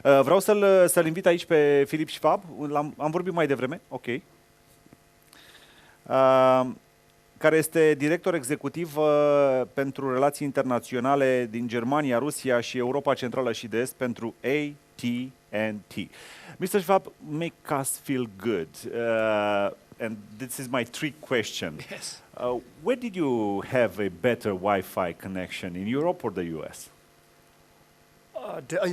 Vreau să-l invit aici pe Filip SVAB. Am vorbit mai devreme, ok. Care este director executiv pentru relații internaționale din Germania, Rusia și Europa Centrală și de Est pentru AT&T. Mr. SVAB, make us feel good. And this is my trick question. Yes. Where did you have a better Wi-Fi connection, in Europe or the US?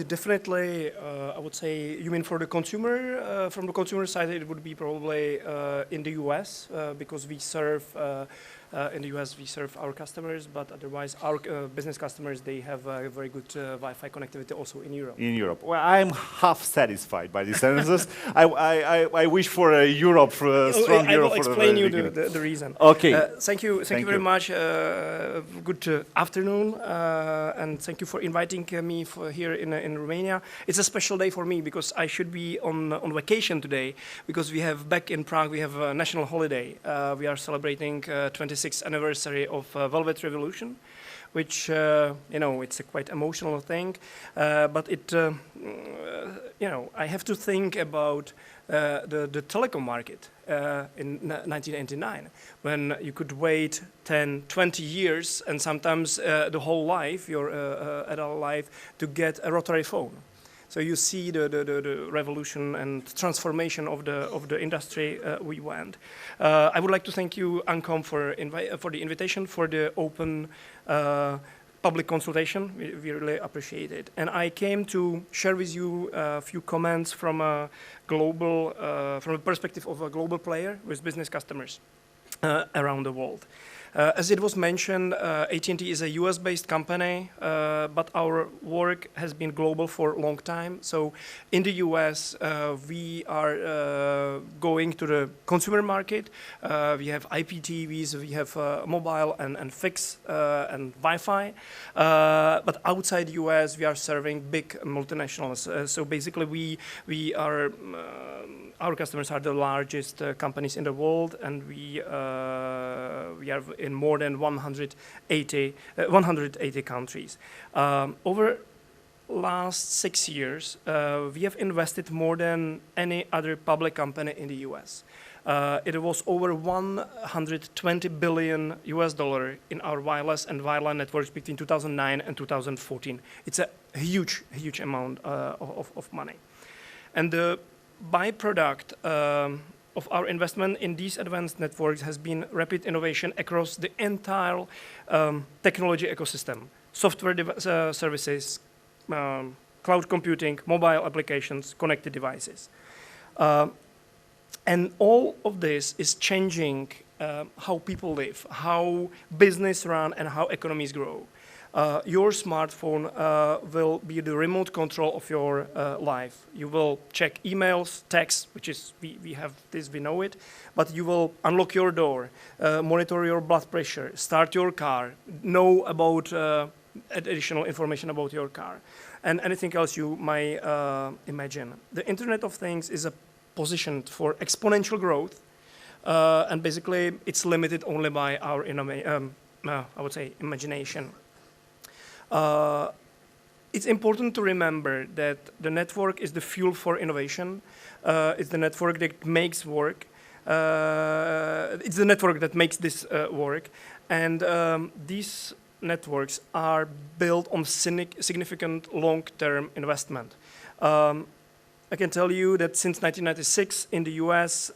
Definitely, I would say, you mean for the consumer? From the consumer side, it would be probably in the US, because we serve, in the US we serve our customers, but otherwise our business customers, they have a very good Wi-Fi connectivity also in Europe. In Europe. Well, I'm half satisfied by these answers. I wish for a Europe, strong I Europe. will explain you the reason. Okay. Thank you very much. Good afternoon, and thank you for inviting me here in Romania. It's a special day for me because I should be on vacation today, because we have back in Prague we have a national holiday. We are celebrating 26th anniversary of Velvet Revolution, which it's a quite emotional thing, but it I have to think about the telecom market in 1989, when you could wait 10, 20 years and sometimes the whole life, your adult life, to get a rotary phone. So you see the revolution and transformation of the industry we went. I would like to thank you, ANCOM, for the invitation, for the open public consultation. We really appreciate it. And I came to share with you a few comments from a global, from the perspective of a global player with business customers around the world. As it was mentioned, AT&T is a US-based company, but our work has been global for a long time. So in the US, we are going to the consumer market. We have IPTVs, we have mobile and fixed and Wi-Fi. But outside US, we are serving big multinationals. So basically, we are our customers are the largest companies in the world, and we are in more than 180 countries. Over last 6 years, we have invested more than any other public company in the US. It was over $120 billion in our wireless and wireline networks between 2009 and 2014. It's a huge amount of money. And the byproduct of our investment in these advanced networks has been rapid innovation across the entire technology ecosystem: software services, cloud computing, mobile applications, connected devices. And all of this is changing how people live, how business run, and how economies grow. Your smartphone will be the remote control of your life. You will check emails, texts, which is, we have this, we know it, but you will unlock your door, monitor your blood pressure, start your car, know about additional information about your car, and anything else you might imagine. The Internet of Things is positioned for exponential growth, and basically it's limited only by our, I would say, imagination. It's important to remember that the network is the fuel for innovation. It's the network that makes work. It's the network that makes this work. And these networks are built on significant long-term investment. I can tell you that since 1996 in the US,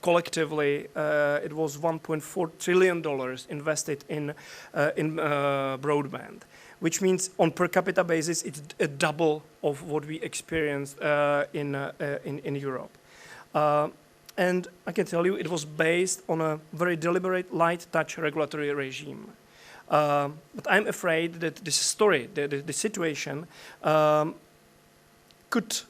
collectively, it was $1.4 trillion invested in broadband, which means on per capita basis, it's a double of what we experienced in Europe. And I can tell you it was based on a very deliberate light touch regulatory regime. But I'm afraid that this story, the situation, could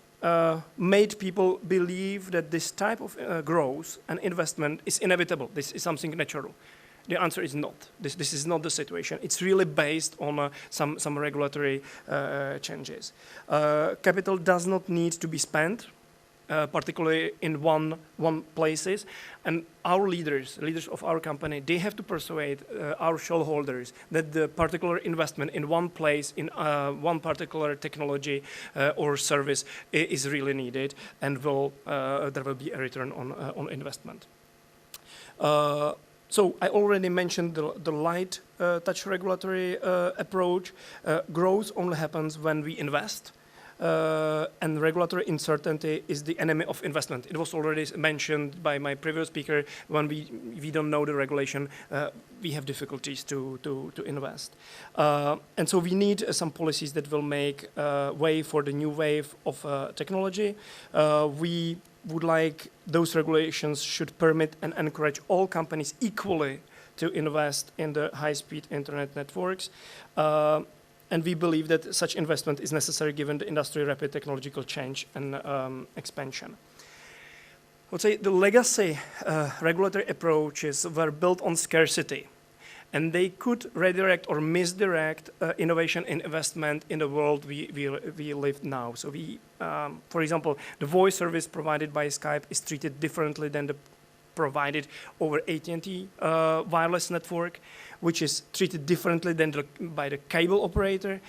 made people believe that this type of growth and investment is inevitable. This is something natural. The answer is not. This is not the situation. It's really based on some regulatory changes. Capital does not need to be spent. particularly in one places. And our leaders of our company, they have to persuade our shareholders that the particular investment in one place, in one particular technology or service is really needed, and there will be a return on investment. So I already mentioned the light touch regulatory approach. Growth only happens when we invest. And regulatory uncertainty is the enemy of investment. It was already mentioned by my previous speaker. When we don't know the regulation, we have difficulties to invest. And so we need some policies that will make way for the new wave of technology. We would like those regulations should permit and encourage all companies equally to invest in the high-speed internet networks. And we believe that such investment is necessary given the industry's rapid technological change and expansion. I would say the legacy regulatory approaches were built on scarcity, and they could redirect or misdirect innovation and investment in the world we live now. So for example, the voice service provided by Skype is treated differently than the provided over AT&T wireless network, which is treated differently than by the cable operator,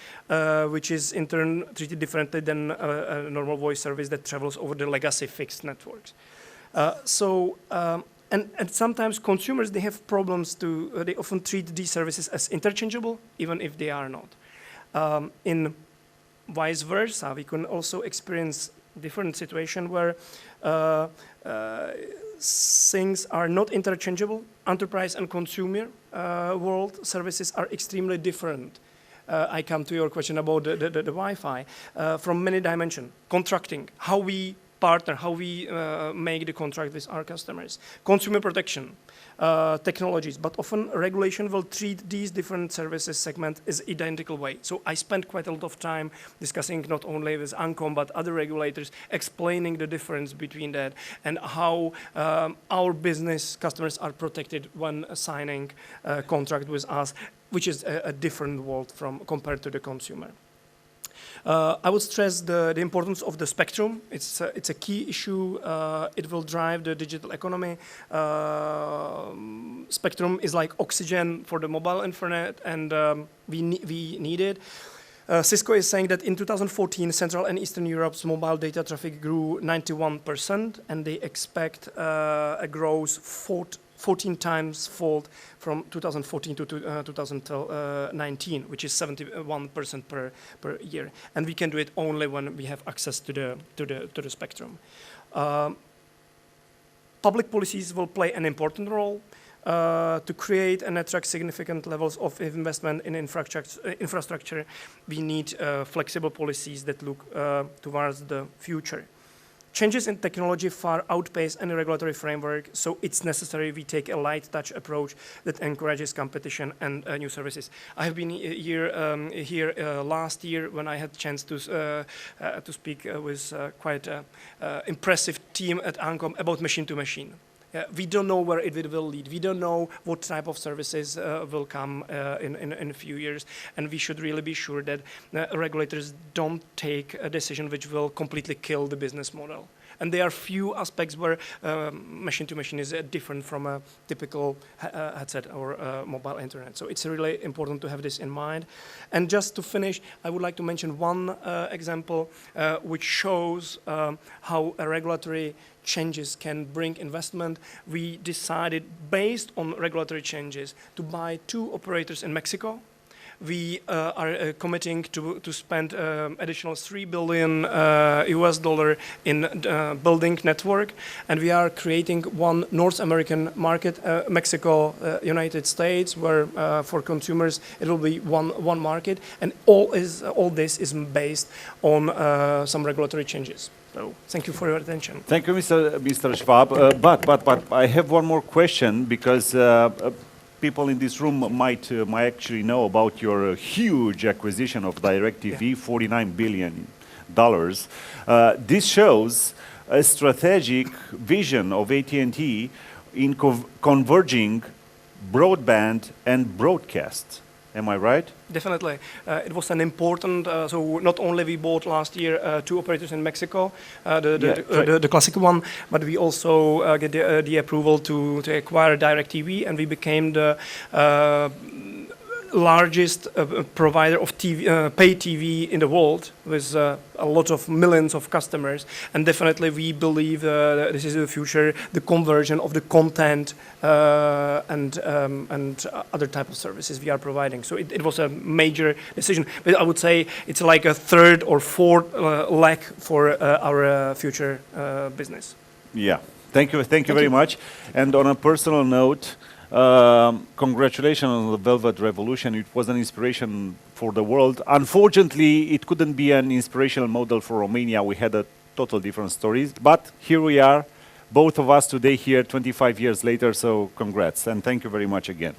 which is in turn treated differently than a normal voice service that travels over the legacy fixed networks. And sometimes consumers, they have problems they often treat these services as interchangeable, even if they are not. In vice versa, we can also experience different situation where things are not interchangeable. Enterprise and consumer world services are extremely different. I come to your question about the Wi-Fi from many dimensions. Contracting, how we partner, how we make the contract with our customers. Consumer protection, technologies, but often regulation will treat these different services segments as identical way. So I spent quite a lot of time discussing not only with ANCOM, but other regulators, explaining the difference between that and how our business customers are protected when signing a contract with us, which is a different world compared to the consumer. I would stress the importance of the spectrum. It's a key issue. It will drive the digital economy. Spectrum is like oxygen for the mobile internet, and we need it. Cisco is saying that in 2014, Central and Eastern Europe's mobile data traffic grew 91%, and they expect a growth 14 times fold from 2014 to 2019, which is 71% per year. And we can do it only when we have access to the spectrum. Public policies will play an important role to create and attract significant levels of investment in infrastructure. We need flexible policies that look towards the future. Changes in technology far outpace any regulatory framework, so it's necessary we take a light touch approach that encourages competition and new services. I have been here last year when I had a chance to speak with quite an impressive team at ANCOM about machine-to-machine. We don't know where it will lead. We don't know what type of services will come in a few years, and we should really be sure that regulators don't take a decision which will completely kill the business model. And there are few aspects where machine-to-machine is different from a typical headset or mobile internet. So it's really important to have this in mind. And just to finish, I would like to mention one example which shows how a regulatory changes can bring investment. We decided, based on regulatory changes, to buy 2 operators in Mexico. We are committing to spend additional $3 billion US dollar in building network, and we are creating one North American market, Mexico, United States, where for consumers it will be one market, and all this is based on some regulatory changes. So thank you for your attention. Thank you, Mr. SVAB. But I have one more question, because people in this room might actually know about your huge acquisition of DirecTV, $49 billion. This shows a strategic vision of AT&T in converging broadband and broadcast. Am I right? Definitely. It was an important, so not only we bought last year 2 operators in Mexico, the classic one, but we also get the approval to acquire DirecTV, and we became the largest provider of pay TV in the world, with a lot of millions of customers. And definitely we believe this is the future, the conversion of the content and other type of services we are providing. So it was a major decision, but I would say it's like a third or fourth leg for our future business. Yeah, thank you very much. And on a personal note, congratulations on the Velvet Revolution. It was an inspiration for the world. Unfortunately, it couldn't be an inspirational model for Romania. We had a total different stories, but here we are, both of us today here 25 years later, so congrats and thank you very much again.